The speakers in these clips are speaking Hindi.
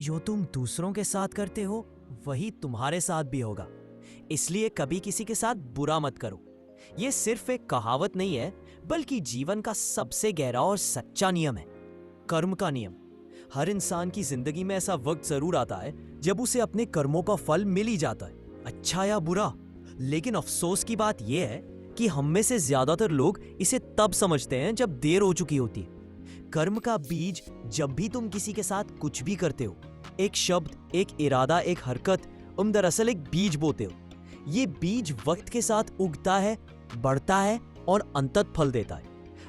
जो तुम दूसरों के साथ करते हो वही तुम्हारे साथ भी होगा। इसलिए कभी किसी के साथ बुरा मत करो। ये सिर्फ एक कहावत नहीं है, बल्कि जीवन का सबसे गहरा और सच्चा नियम है, कर्म का नियम। हर इंसान की जिंदगी में ऐसा वक्त जरूर आता है जब उसे अपने कर्मों का फल मिल ही जाता है, अच्छा या बुरा। लेकिन अफसोस की बात यह है कि हम में से ज्यादातर लोग इसे तब समझते हैं जब देर हो चुकी होती है। कर्म का बीज जब भी तुम किसी के साथ कुछ भी करते हो, एक शब्द, एक इरादा, एक हरकत, तुम दरअसल एक बीज बोते हो। ये बीज वक्त के साथ उगता है, बढ़ता है और अंततः फल देता है।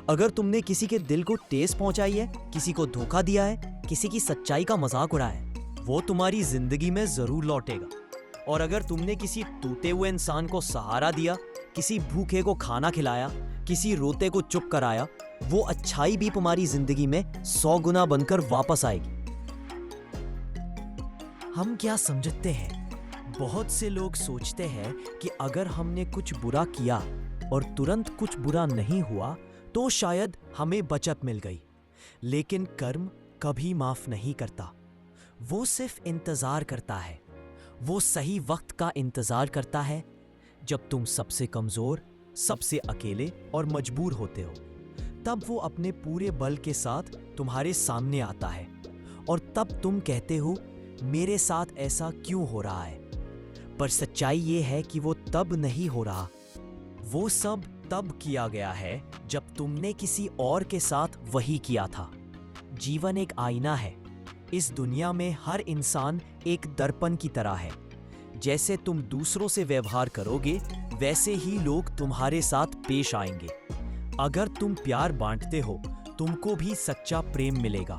अगर तुमने किसी के दिल को ठेस पहुंचाई है, किसी को धोखा दिया है, किसी की सच्चाई का मजाक उड़ाया है, वो तुम्हारी जिंदगी में जरूर लौटेगा। और अगर तुमने किसी टूटे हुए इंसान को सहारा दिया, किसी भूखे को खाना खिलाया, किसी रोते को चुप कराया, वो अच्छाई भी तुम्हारी जिंदगी में 100 गुना बनकर वापस आएगी। हम क्या समझते हैं? बहुत से लोग सोचते हैं कि अगर हमने कुछ बुरा किया और तुरंत कुछ बुरा नहीं हुआ तो शायद हमें बचत मिल गई। लेकिन कर्म कभी माफ नहीं करता। वो सिर्फ इंतजार करता है। वो सही वक्त का इंतजार करता है, जब तुम सबसे कमजोर, सबसे अकेले और मजबूर होते हो। तब वो अपने पूरे बल के साथ तुम्हारे सामने आता है और तब तुम कहते हो, मेरे साथ ऐसा क्यों हो रहा है? पर सच्चाई ये है कि वो तब नहीं हो रहा। वो सब तब किया गया है जब तुमने किसी और के साथ वही किया था। जीवन एक आईना है। इस दुनिया में हर इंसान एक दर्पण की तरह है। जैसे तुम दूसरों से व्यवहार करोगे, वैसे ही लोग तुम्हारे साथ पेश आएंगे। अगर तुम प्यार बांटते हो, तुमको भी सच्चा प्रेम मिलेगा।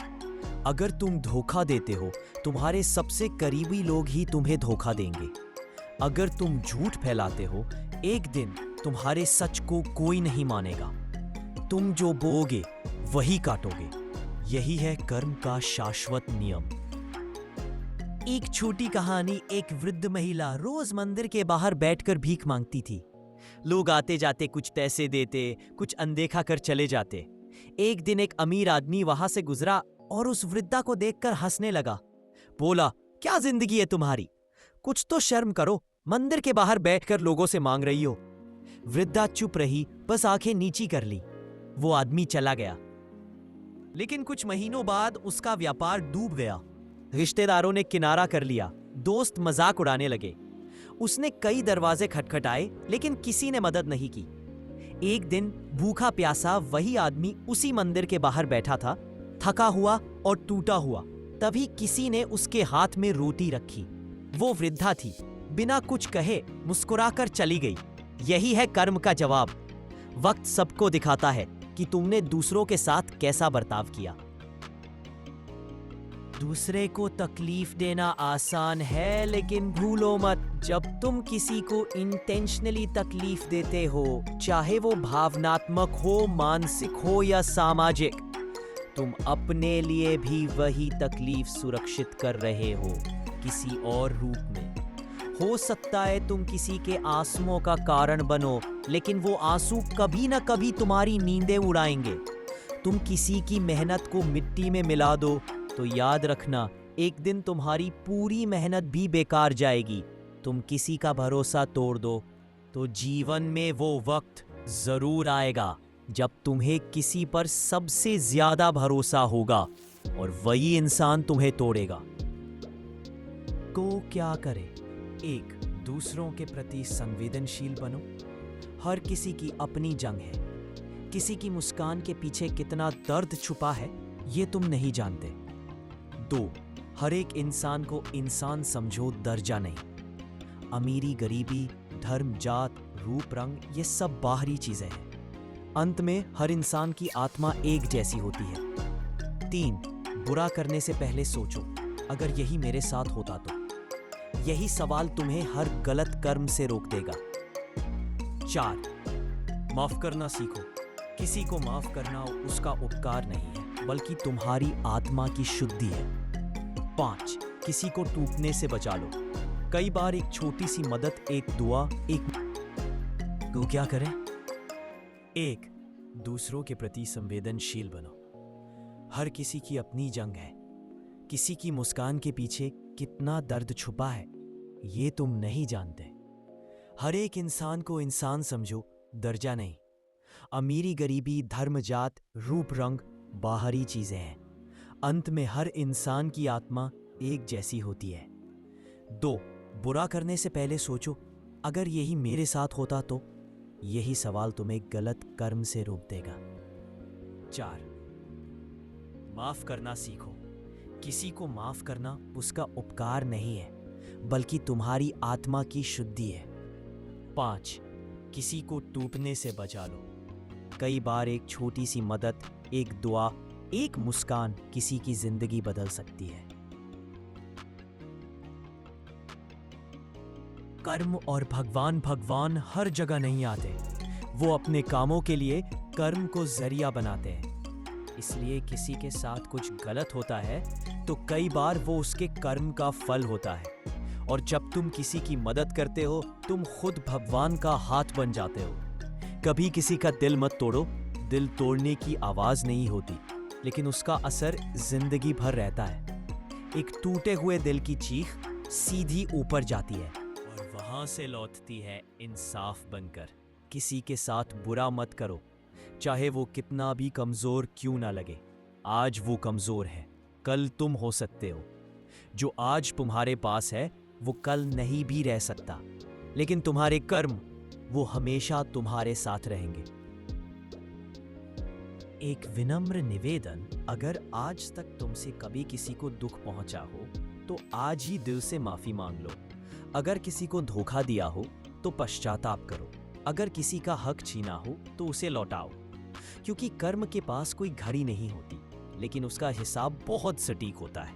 अगर तुम धोखा देते हो, तुम्हारे सबसे करीबी लोग ही तुम्हें धोखा देंगे। अगर तुम झूठ फैलाते हो, एक दिन तुम्हारे सच को कोई नहीं मानेगा। तुम जो बोओगे वही काटोगे। यही है कर्म का शाश्वत नियम। एक छोटी कहानी। एक वृद्ध महिला रोज मंदिर के बाहर बैठकर भीख मांगती थी। लोग आते जाते कुछ पैसे देते, कुछ अनदेखा कर चले जाते। एक दिन एक अमीर आदमी वहां से गुजरा और उस वृद्धा को देखकर हंसने लगा। बोला, क्या जिंदगी है तुम्हारी? कुछ तो शर्म करो, मंदिर के बाहर बैठकर लोगों से मांग रही हो। वृद्धा चुप रही, बस आंखें नीची कर ली। वो आदमी चला गया। लेकिन कुछ महीनों बाद उसका व्यापार डूब गया। रिश्तेदारों ने किनारा कर लिया, दोस्त मजाक उड़ाने लगे। उसने कई दरवाजे खटखटाए, लेकिन किसी ने मदद नहीं की। एक दिन भूखा प्यासा वही आदमी उसी मंदिर के बाहर बैठा था, थका हुआ और टूटा हुआ। तभी किसी ने उसके हाथ में रोटी रखी। वो वृद्धा थी, बिना कुछ कहे मुस्कुराकर चली गई। यही है कर्म का जवाब। वक्त सबको दिखाता है कि तुमने दूसरों के साथ कैसा बर्ताव किया। दूसरे को तकलीफ देना आसान है, लेकिन भूलो मत, जब तुम किसी को इंटेंशनली तकलीफ देते हो, चाहे वो भावनात्मक हो, मानसिक हो या सामाजिक, तुम अपने लिए भी वही तकलीफ सुरक्षित कर रहे हो, किसी और रूप में। हो सकता है तुम किसी के आंसुओं का कारण बनो, लेकिन वो आंसू कभी ना कभी तुम्हारी नींदें उड़ाएंगे। तुम किसी की मेहनत को मिट्टी में मिला दो तो याद रखना, एक दिन तुम्हारी पूरी मेहनत भी बेकार जाएगी। तुम किसी का भरोसा तोड़ दो तो जीवन में वो वक्त जरूर आएगा जब तुम्हें किसी पर सबसे ज्यादा भरोसा होगा और वही इंसान तुम्हें तोड़ेगा। को क्या करे? 1. दूसरों के प्रति संवेदनशील बनो। हर किसी की अपनी जंग है। किसी की मुस्कान के पीछे कितना दर्द छुपा है, ये तुम नहीं जानते। 2. हर एक इंसान को इंसान समझो, दर्जा नहीं। अमीरी, गरीबी, धर्म, जात, रूप, रंग, ये सब बाहरी चीजें हैं। अंत में हर इंसान की आत्मा एक जैसी होती है। 3. बुरा करने से पहले सोचो, अगर यही मेरे साथ होता तो। यही सवाल तुम्हें हर गलत कर्म से रोक देगा। 4. माफ करना सीखो। किसी को माफ करना उसका उपकार नहीं है, बल्कि तुम्हारी आत्मा की शुद्धि है। 5. किसी को टूटने से बचा लो। कई बार एक छोटी सी मदद, एक दुआ, तो क्या करें? 1. दूसरों के प्रति संवेदनशील बनो। हर किसी की अपनी जंग है। किसी की मुस्कान के पीछे कितना दर्द छुपा है ये तुम नहीं जानते। हर एक इंसान को इंसान समझो, दर्जा नहीं। अमीरी गरीबी धर्म जात रूप रंग बाहरी चीजें हैं। अंत में हर इंसान की आत्मा एक जैसी होती है। 2. बुरा करने से पहले सोचो, अगर यही मेरे साथ होता तो। यही सवाल तुम्हें गलत कर्म से रोक देगा। 4. माफ करना सीखो। किसी को माफ करना उसका उपकार नहीं है, बल्कि तुम्हारी आत्मा की शुद्धि है। 5. किसी को टूटने से बचा लो। कई बार एक छोटी सी मदद, एक दुआ, एक मुस्कान किसी की जिंदगी बदल सकती है। कर्म और भगवान हर जगह नहीं आते। वो अपने कामों के लिए कर्म को जरिया बनाते हैं। इसलिए किसी के साथ कुछ गलत होता है तो कई बार वो उसके कर्म का फल होता है। और जब तुम किसी की मदद करते हो तुम खुद भगवान का हाथ बन जाते हो। कभी किसी का दिल मत तोड़ो। दिल तोड़ने की आवाज नहीं होती, लेकिन उसका असर जिंदगी भर रहता है। एक टूटे हुए दिल की चीख सीधी ऊपर जाती है और वहां से लौटती है इंसाफ बनकर। किसी के साथ बुरा मत करो, चाहे वो कितना भी कमजोर क्यों ना लगे। आज वो कमजोर है, कल तुम हो सकते हो। जो आज तुम्हारे पास है वो कल नहीं भी रह सकता, लेकिन तुम्हारे कर्म वो हमेशा तुम्हारे साथ रहेंगे। एक विनम्र निवेदन, अगर आज तक तुमसे कभी किसी को दुख पहुंचा हो तो आज ही दिल से माफी मांग लो। अगर किसी को धोखा दिया हो तो पश्चाताप करो। अगर किसी का हक छीना हो तो उसे लौटाओ, क्योंकि कर्म के पास कोई घड़ी नहीं होती, लेकिन उसका हिसाब बहुत सटीक होता है।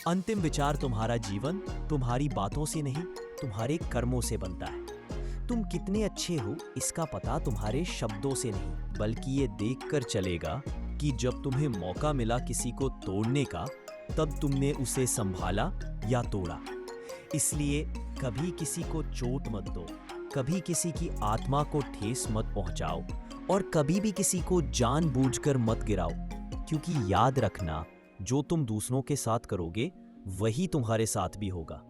अंतिम विचार तुम्हारा जीवन तुम्हारी बातों से नहीं, तुम्हारे कर्मों से बनता है। तुम कितने अच्छे हो इसका पता तुम्हारे शब्दों से नहीं, बल्कि ये देखकर चलेगा कि जब तुम्हें मौका मिला किसी को तोड़ने का, तब तुमने उसे संभाला या तोड़ा। इसलिए कभी किसी को चोट मत दो, कभी किसी की आत्मा को ठेस मत पहुंचाओ, और कभी भी किसी को जानबूझकर मत गिराओ। क्योंकि याद रखना, जो तुम दूसरों के साथ करोगे वही तुम्हारे साथ भी होगा।